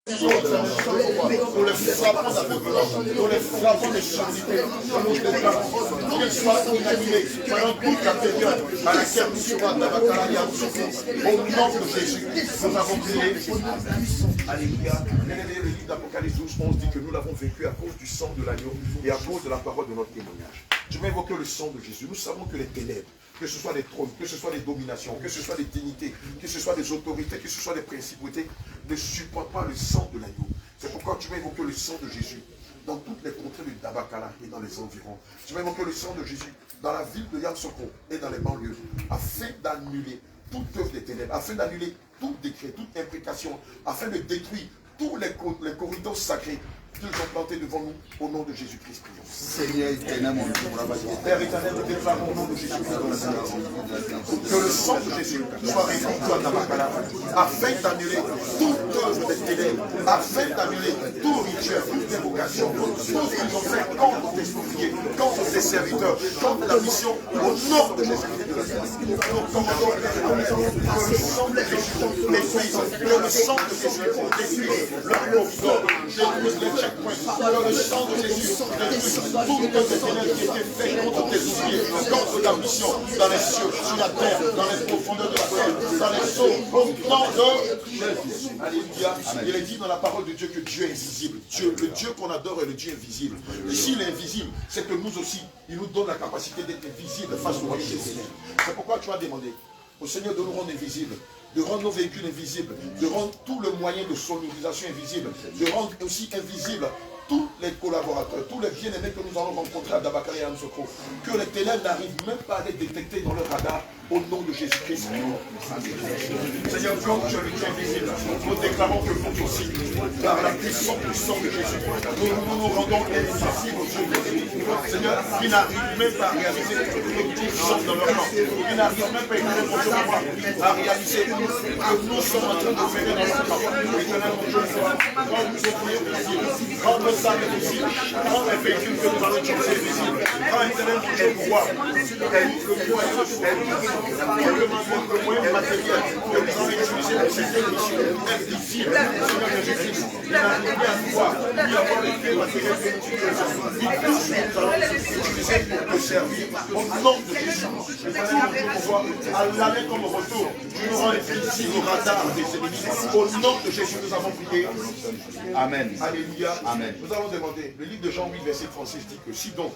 Pour les frappants d'aveuglement, pour les frappants de surdité, nous déclarons qu'ils soient inanimés pendant toute la période à laquelle nous serons à Tabakala et à Moussoko. Au nom de Jésus, nous avons prié. Alléluia. Le livre d'Apocalypse 12, 11 dit que nous l'avons vécu à cause du sang de l'agneau et à cause de la parole de notre témoignage. Je vais invoquer le sang de Jésus. Nous savons que les ténèbres, que ce soit des trônes, que ce soit des dominations, que ce soit des dignités, que ce soit des autorités, que ce soit des principautés, ne supportent pas le sang de l'agneau. C'est pourquoi tu vas invoquer le sang de Jésus dans toutes les contrées de Dabakala et dans les environs. Tu vas invoquer le sang de Jésus dans la ville de Yamoussoukro et dans les banlieues, afin d'annuler toute œuvre des ténèbres, afin d'annuler tout décret, toute imprécation, afin de détruire tous les corridors sacrés qu'ils ont plantés devant nous, au nom de Jésus-Christ, prions. Seigneur éternel, mon Dieu, Père éternel, nous déclarons au nom de Jésus-Christ que le sang de Jésus soit répandu à Tabakala, afin d'annuler toute œuvre des ténèbres, afin d'annuler tout rituel, toute évocation, tout ce qu'ils ont fait contre tes souliers, contre tes serviteurs, contre la mission, au nom de Jésus-Christ. Nous commandons que le sang de Jésus détruise, que le sang de Jésus détruise le corridor, détruise les checkpoints, que le sang de Jésus détruise toutes les ténèbres qui étaient faites contre tes souliers, contre ta mission, dans les cieux, sur la terre, dans les profondeurs de la terre, dans les eaux, au nom de Jésus. Alléluia. Il est dit dans la parole de Dieu que Dieu est invisible. Le Dieu qu'on adore est le Dieu invisible. Et s'il est invisible, c'est que nous aussi, il nous donne la capacité d'être visible face au royaume des ténèbres. C'est pourquoi tu as demandé au Seigneur de nous rendre invisibles, de rendre nos véhicules invisibles, de rendre tout le moyen de sonorisation invisible, de rendre aussi invisible tous les collaborateurs, tous les bien-aimés que nous allons rencontrer à Dabakala et à Yamoussoukro, que les ténèbres n'arrivent même pas à les détecter dans leur radar, au nom de Jésus-Christ. Seigneur, comme je le tiens visible, nous déclarons que vous aussi, par la puissance du sang de Jésus, nous rendons invisibles aux yeux de Dieu. Seigneur, qui n'arrivent même pas à réaliser que tout sommes dans leur camp, qui n'arrivent même pas à réaliser que nous sommes en train de faire dans leur camp. Éternel, mon Dieu, rends nous offrir visible, rends nos âmes visibles, rends les véhicules que nous allons utiliser visibles, rends éternel mon Dieu pouvoir, le moyen matériel que nous allons utiliser pour cette émission est visible. Seigneur Jésus-Christ, il n'arrive ni à voir, ni à voir les faits matériels que nous utilisons. Il touche, nous allons utiliser pour te servir. Au nom de Jésus, nous allons pouvoir à l'année comme au retour. Tu nous rends invisibles au radar des ennemis. Au nom de Jésus, nous avons prié. Amen. Alléluia. Amen. Nous allons demander, le livre de Jean 8, verset 36 dit que si donc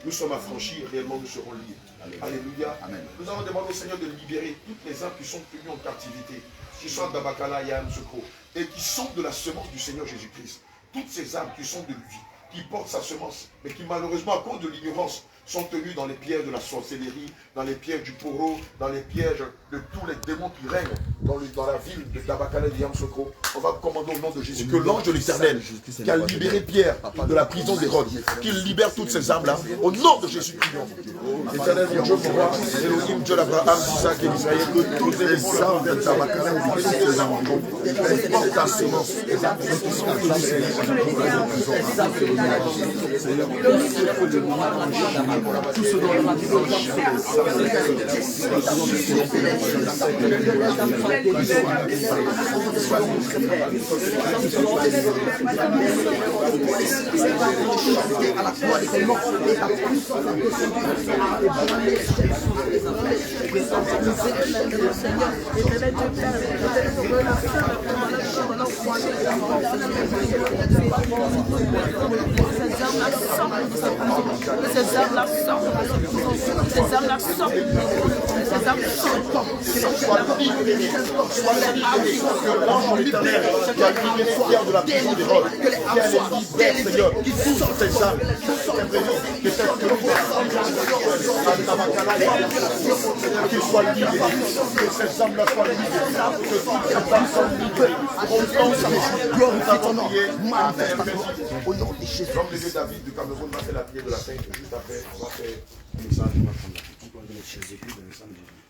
nous sommes affranchis, réellement nous serons libres. Alléluia. Amen. Nous allons demander au Seigneur de libérer toutes les âmes qui sont tenues en captivité, qui sont à Dabakala et à Yamoussoukro, et qui sont de la semence du Seigneur Jésus-Christ. Toutes ces âmes qui sont de lui, qui portent sa semence, mais qui malheureusement, à cause de l'ignorance, sont tenues dans les pièges de la sorcellerie, dans les pièges du poro, dans les pièges de tous les démons qui règnent dans la ville de Dabakala et de Yamoussoukro. On va commander au nom de Jésus que l'ange de l'Éternel, qui a libéré Pierre de la prison d'Hérode, qu'il libère toutes ces âmes-là. Au nom de Jésus, prions. Éternel, mon Dieu, pour moi, Elohim, Dieu d'Abraham, d'Isaac et d'Israël, que toutes les âmes de Dabakala et de portent ta semence. Tout ce dont nous disons, ces âmes-là sortent, ces âmes-là sortent, ces âmes sortent, soit libéré, que l'ange de l'Éternel qui a libéré Pierre de la prison d'Hérode, qu'elle libère, Seigneur, qui sortent ces âmes, que cette qu'il soit libéré, que ces âmes-là soient libérées, que toutes ces âmes soient libérées, au nom de Jésus, glorifie ton nom, au nom de Jésus. L'homme de Dieu David du Cameroun m'a fait la prière de la fin, juste après, on va faire le message, on va prendre la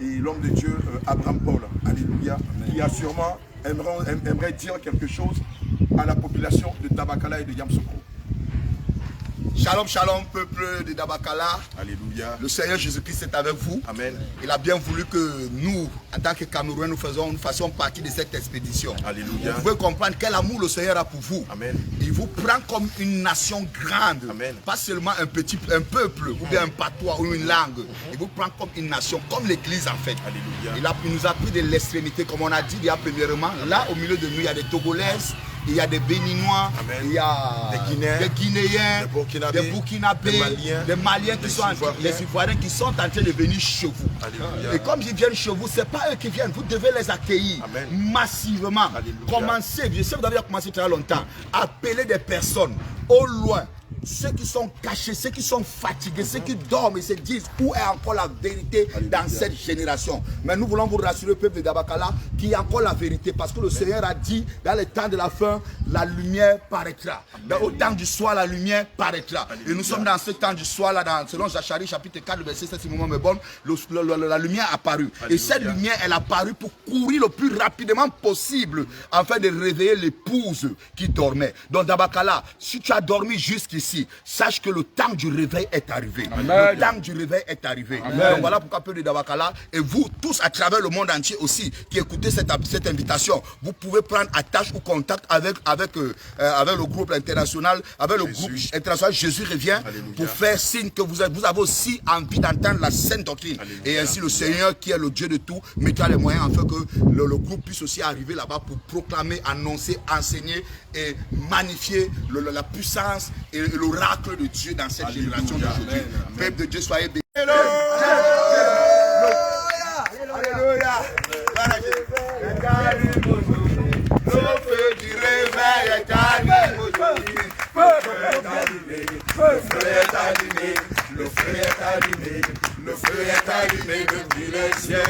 et l'homme de Dieu, Abraham Paul, alléluia, qui a sûrement aimerait dire quelque chose à la population de Dabakala et de Yamoussoukro. Shalom, shalom, peuple de Dabakala. Alléluia. Le Seigneur Jésus-Christ est avec vous. Amen. Il a bien voulu que nous, en tant que Camerounais, nous fassions partie de cette expédition. Alléluia. Vous pouvez comprendre quel amour le Seigneur a pour vous. Amen. Il vous prend comme une nation grande. Amen. Pas seulement un peuple, ou bien un patois ou une langue. Il vous prend comme une nation, comme l'Église en fait. Alléluia. Il nous a pris de l'extrémité, comme on a dit il y a premièrement. Là, au milieu de nous, il y a des Togolaises. Il y a des Béninois, Amen. Il y a des Guinéens, des Burkinabés, des Maliens qui sont les Ivoiriens qui sont en train de venir chez vous. Alléluia. Et comme ils viennent chez vous, ce n'est pas eux qui viennent, vous devez les accueillir. Amen. Massivement. Alléluia. Commencez, je sais que vous avez commencé très longtemps, appeler des personnes au loin. Ceux qui sont cachés, ceux qui sont fatigués, ceux qui dorment et se disent où est encore la vérité dans cette génération. Mais nous voulons vous rassurer, peuple de Dabakala, qu'il y a encore la vérité parce que le Seigneur a dit dans le temps de la fin, la lumière paraîtra. Au temps du soir, la lumière paraîtra. Et nous sommes dans ce temps du soir, là, selon Zacharie chapitre 4, verset 7, la lumière a apparu. Et cette lumière, elle a apparu pour courir le plus rapidement possible afin de réveiller l'épouse qui dormait. Donc Dabakala, si tu as dormi jusqu'ici, sache que le temps du réveil est arrivé. Amen. Le temps du réveil est arrivé. Amen. Donc voilà pourquoi peuple de Dabakala et vous tous à travers le monde entier aussi qui écoutez cette invitation, vous pouvez prendre attache ou contact avec le groupe international, avec le groupe international Jésus revient. Alléluia. Pour faire signe que vous avez aussi envie d'entendre la sainte doctrine. Alléluia. Et ainsi le Seigneur qui est le Dieu de tout mettra les moyens afin que le groupe puisse aussi arriver là-bas pour proclamer, annoncer, enseigner et magnifier la puissance et l'oracle de Dieu dans cette génération d'aujourd'hui. Peuple de Dieu, soyez bénis. Alléluia. Le feu du réveil est allumé aujourd'hui. Le feu est allumé. Le feu est allumé. Le feu est allumé depuis le ciel.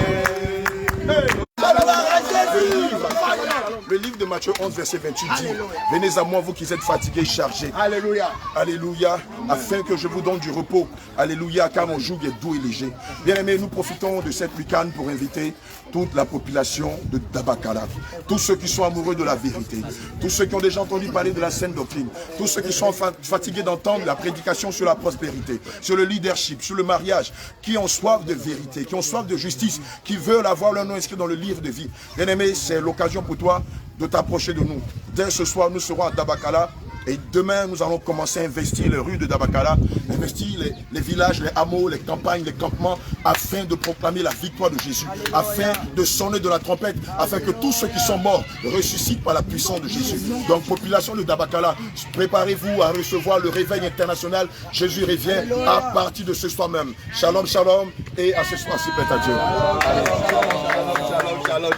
Le livre de Matthieu 11, verset 28 dit: venez à moi, vous qui êtes fatigués, chargés. Alléluia. Alléluia. Afin que je vous donne du repos. Alléluia, car mon joug est doux et léger. Bien aimés, nous profitons de cette week-end pour inviter toute la population de Dabakala. Tous ceux qui sont amoureux de la vérité. Tous ceux qui ont déjà entendu parler de la sainte doctrine. Tous ceux qui sont fatigués d'entendre la prédication sur la prospérité, sur le leadership, sur le mariage. Qui ont soif de vérité, qui ont soif de justice, qui veulent avoir leur nom inscrit dans le livre de vie. Bien aimé, c'est l'occasion pour toi de t'approcher de nous. Dès ce soir, nous serons à Dabakala. Et demain, nous allons commencer à investir les rues de Dabakala, investir les villages, les hameaux, les campagnes, les campements, afin de proclamer la victoire de Jésus, afin de sonner de la trompette, afin que tous ceux qui sont morts ressuscitent par la puissance de Jésus. Donc, population de Dabakala, préparez-vous à recevoir le réveil international. Jésus revient à partir de ce soir même. Shalom, shalom, et à ce soir, s'il plaît à Dieu. Shalom, shalom.